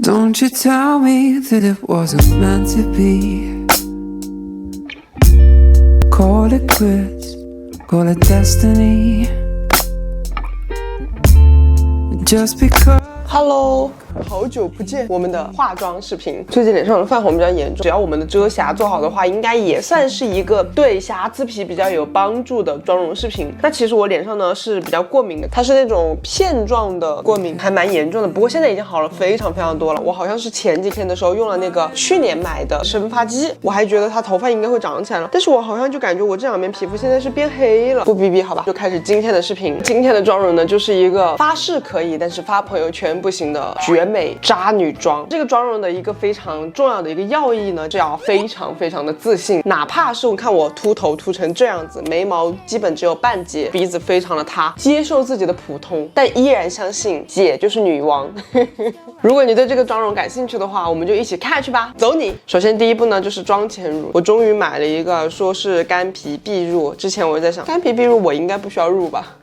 Don't you tell me that it wasn't meant to be. Call it quits, call it destiny. Just because.Hello， 好久不见，我们的化妆视频。最近脸上的泛红比较严重，只要我们的遮瑕做好的话，应该也算是一个对瑕疵皮比较有帮助的妆容视频。那其实我脸上呢是比较过敏的，它是那种片状的过敏，还蛮严重的。不过现在已经好了非常非常多了。我好像是前几天的时候用了那个去年买的生发剂，我还觉得它头发应该会长起来了，但是我好像就感觉我这两边皮肤现在是变黑了。不逼逼好吧，就开始今天的视频。今天的妆容呢，就是一个发誓可以，但是发朋友圈不行的绝美渣女妆。这个妆容的一个非常重要的一个要义呢，就要非常非常的自信，哪怕是我看我秃头秃成这样子，眉毛基本只有半截，鼻子非常的塌，接受自己的普通，但依然相信姐就是女王。如果你对这个妆容感兴趣的话，我们就一起看下去吧，走你！首先第一步呢就是妆前乳，我终于买了一个说是干皮必入，之前我就在想干皮必入我应该不需要入吧。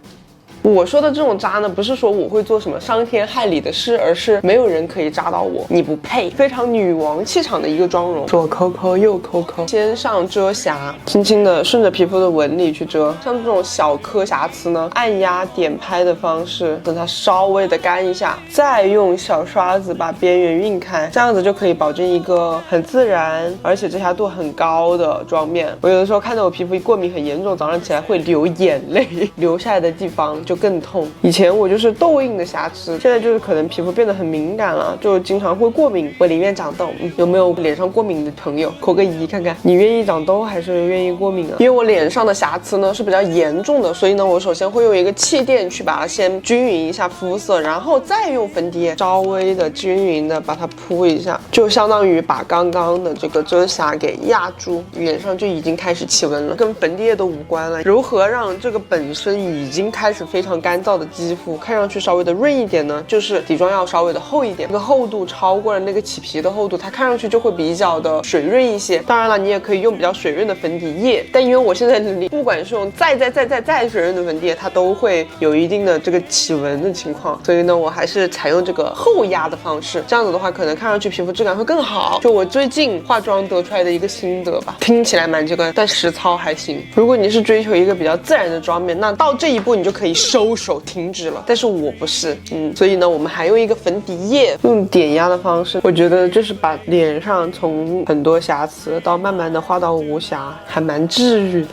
我说的这种渣呢，不是说我会做什么伤天害理的事，而是没有人可以渣到我，你不配。非常女王气场的一个妆容，左抠抠右抠抠，先上遮瑕，轻轻的顺着皮肤的纹理去遮。像这种小颗瑕疵呢，按压点拍的方式，等它稍微的干一下，再用小刷子把边缘晕开，这样子就可以保证一个很自然而且遮瑕度很高的妆面。我有的时候看到我皮肤过敏很严重，早上起来会流眼泪，流下来的地方就更痛。以前我就是痘印的瑕疵，现在就是可能皮肤变得很敏感了，就经常会过敏，会里面长痘。有没有脸上过敏的朋友扣个一看看，你愿意长痘还是愿意过敏啊？因为我脸上的瑕疵呢是比较严重的，所以呢我首先会用一个气垫去把它先均匀一下肤色，然后再用粉底液稍微的均匀的把它铺一下，就相当于把刚刚的这个遮瑕给压住，脸上就已经开始起纹了，跟粉底液都无关了。如何让这个本身已经开始非常干燥的肌肤看上去稍微的润一点呢？就是底妆要稍微的厚一点，这个厚度超过了那个起皮的厚度，它看上去就会比较的水润一些。当然了，你也可以用比较水润的粉底液，但因为我现在不管是用再水润的粉底液，它都会有一定的这个起纹的情况，所以呢我还是采用这个后压的方式，这样子的话可能看上去皮肤质感会更好。就我最近化妆得出来的一个心得吧，听起来蛮这个，但实操还行。如果你是追求一个比较自然的妆面，那到这一步你就可以收手停止了，但是我不是，所以呢我们还用一个粉底液，用点压的方式，我觉得就是把脸上从很多瑕疵到慢慢的画到无瑕，还蛮治愈的。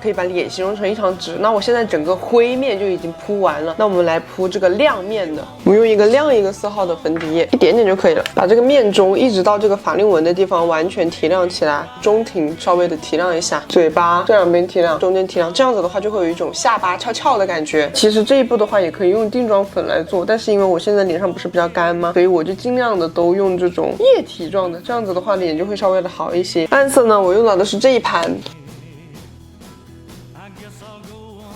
可以把脸形容成一张纸。那我现在整个灰面就已经铺完了，那我们来铺这个亮面的，我们用一个亮一个色号的粉底液，一点点就可以了，把这个面中一直到这个法令纹的地方完全提亮起来，中庭稍微的提亮一下，嘴巴这两边提亮，中间提亮，这样子的话就会有一种下巴翘翘的感觉。其实这一步的话也可以用定妆粉来做，但是因为我现在脸上不是比较干吗，所以我就尽量的都用这种液体状的，这样子的话脸就会稍微的好一些。暗色呢我用到的是这一盘，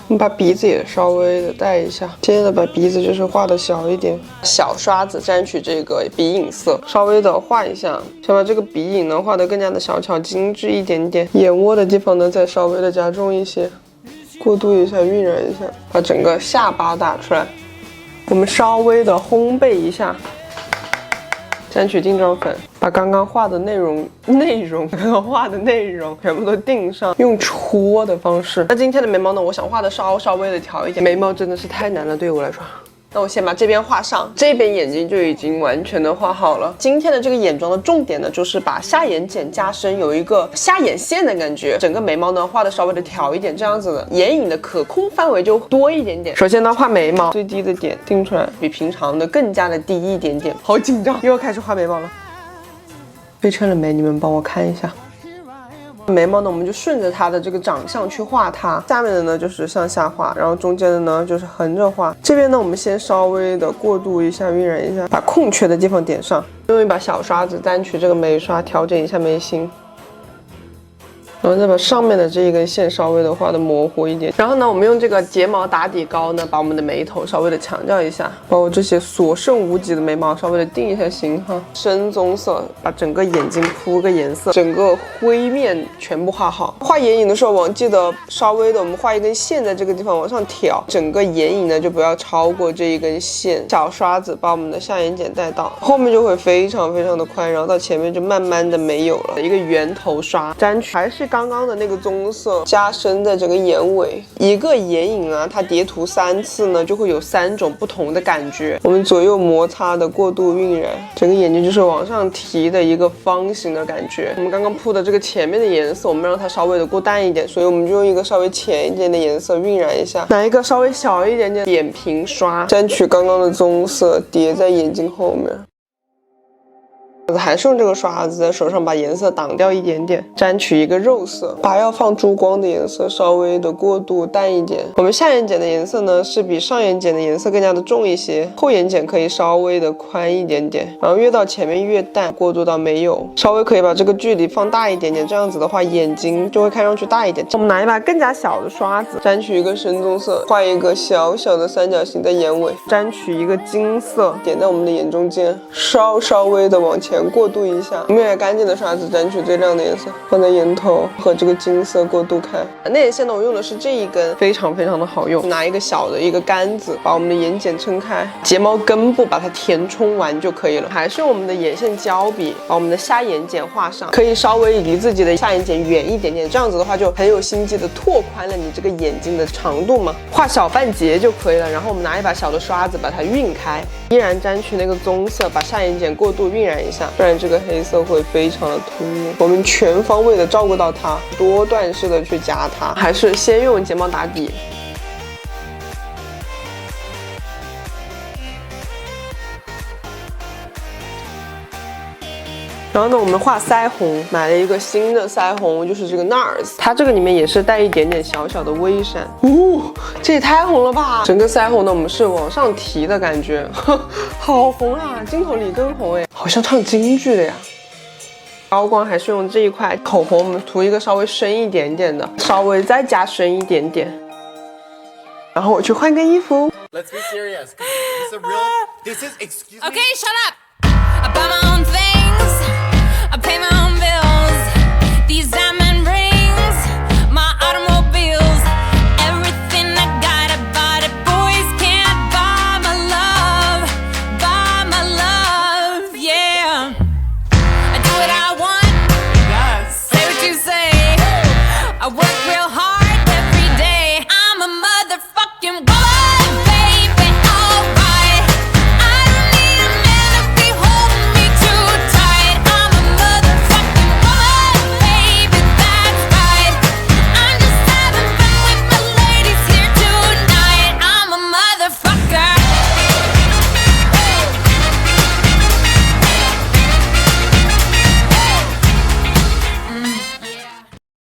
我们把鼻子也稍微的带一下，接着把鼻子就是画的小一点，小刷子沾取这个鼻影色，稍微的画一下，想把这个鼻影呢画得更加的小巧精致一点点，眼窝的地方呢再稍微的加重一些，过渡一下，晕染一下，把整个下巴打出来。我们稍微的烘焙一下，沾取定妆粉，把刚刚画的内容全部都定上，用戳的方式。那今天的眉毛呢，我想画的稍微的调一点，眉毛真的是太难了，对于我来说。那我先把这边画上，这边眼睛就已经完全的画好了。今天的这个眼妆的重点呢，就是把下眼睑加深，有一个下眼线的感觉。整个眉毛呢画的稍微的挑一点，这样子的眼影的可控范围就多一点点。首先呢画眉毛，最低的点定出来，比平常的更加的低一点点。好紧张，又要开始画眉毛了。对称了没？你们帮我看一下。眉毛呢，我们就顺着它的这个长相去画它，下面的呢就是向下画，然后中间的呢就是横着画。这边呢，我们先稍微的过渡一下，晕染一下，把空缺的地方点上，用一把小刷子沾取这个眉刷，调整一下眉心。然后再把上面的这一根线稍微的画的模糊一点。然后呢，我们用这个睫毛打底膏呢，把我们的眉头稍微的强调一下，把我这些所剩无几的眉毛稍微的定一下型哈。深棕色，把整个眼睛铺个颜色，整个灰面全部画好。画眼影的时候，记得稍微的我们画一根线在这个地方往上挑，整个眼影呢就不要超过这一根线。小刷子把我们的下眼睑带到，后面就会非常非常的宽，然后到前面就慢慢的没有了。一个圆头刷，沾取还是刚刚的那个棕色，加深在整个眼尾。一个眼影啊，它叠涂3次呢，就会有3种不同的感觉。我们左右摩擦的过度晕染，整个眼睛就是往上提的一个方形的感觉。我们刚刚铺的这个前面的颜色，我们让它稍微的过淡一点，所以我们就用一个稍微浅一点的颜色晕染一下。拿一个稍微小一点点扁平刷，沾取刚刚的棕色，叠在眼睛后面。还是用这个刷子在手上把颜色挡掉一点点，沾取一个肉色，把要放珠光的颜色稍微的过渡淡一点。我们下眼睑的颜色呢是比上眼睑的颜色更加的重一些，后眼睑可以稍微的宽一点点，然后越到前面越淡，过渡到没有，稍微可以把这个距离放大一点点，这样子的话眼睛就会看上去大一点。我们拿一把更加小的刷子，沾取一个深棕色，画一个小小的三角形在眼尾，沾取一个金色点在我们的眼中间，稍微的往前过渡一下，我们也干净的刷子沾取最亮的颜色，放在眼头和这个金色过渡开。内眼线呢，我用的是这一根，非常非常的好用。拿一个小的一个杆子，把我们的眼睑撑开，睫毛根部把它填充完就可以了。还是用我们的眼线胶笔把我们的下眼睑画上，可以稍微离自己的下眼睑远一点点，这样子的话就很有心机的拓宽了你这个眼睛的长度嘛。画小半截就可以了。然后我们拿一把小的刷子把它晕开，依然沾取那个棕色，把下眼睑过度晕染一下，不然这个黑色会非常的突兀。我们全方位的照顾到它，多段式的去夹它，还是先用睫毛打底。然后呢，我们画腮红，买了一个新的腮红，就是这个 NARS， 它这个里面也是带一点点小小的微闪。这也太红了吧！整个腮红呢，我们是往上提的感觉，好红啊，金头里根红哎，好像唱京剧的呀。高光还是用这一块口红，我们涂一个稍微深一点点的，稍微再加深一点点。然后我去换个衣服。 Let's be serious. This is a real. This is excuse me. Okay, shut up.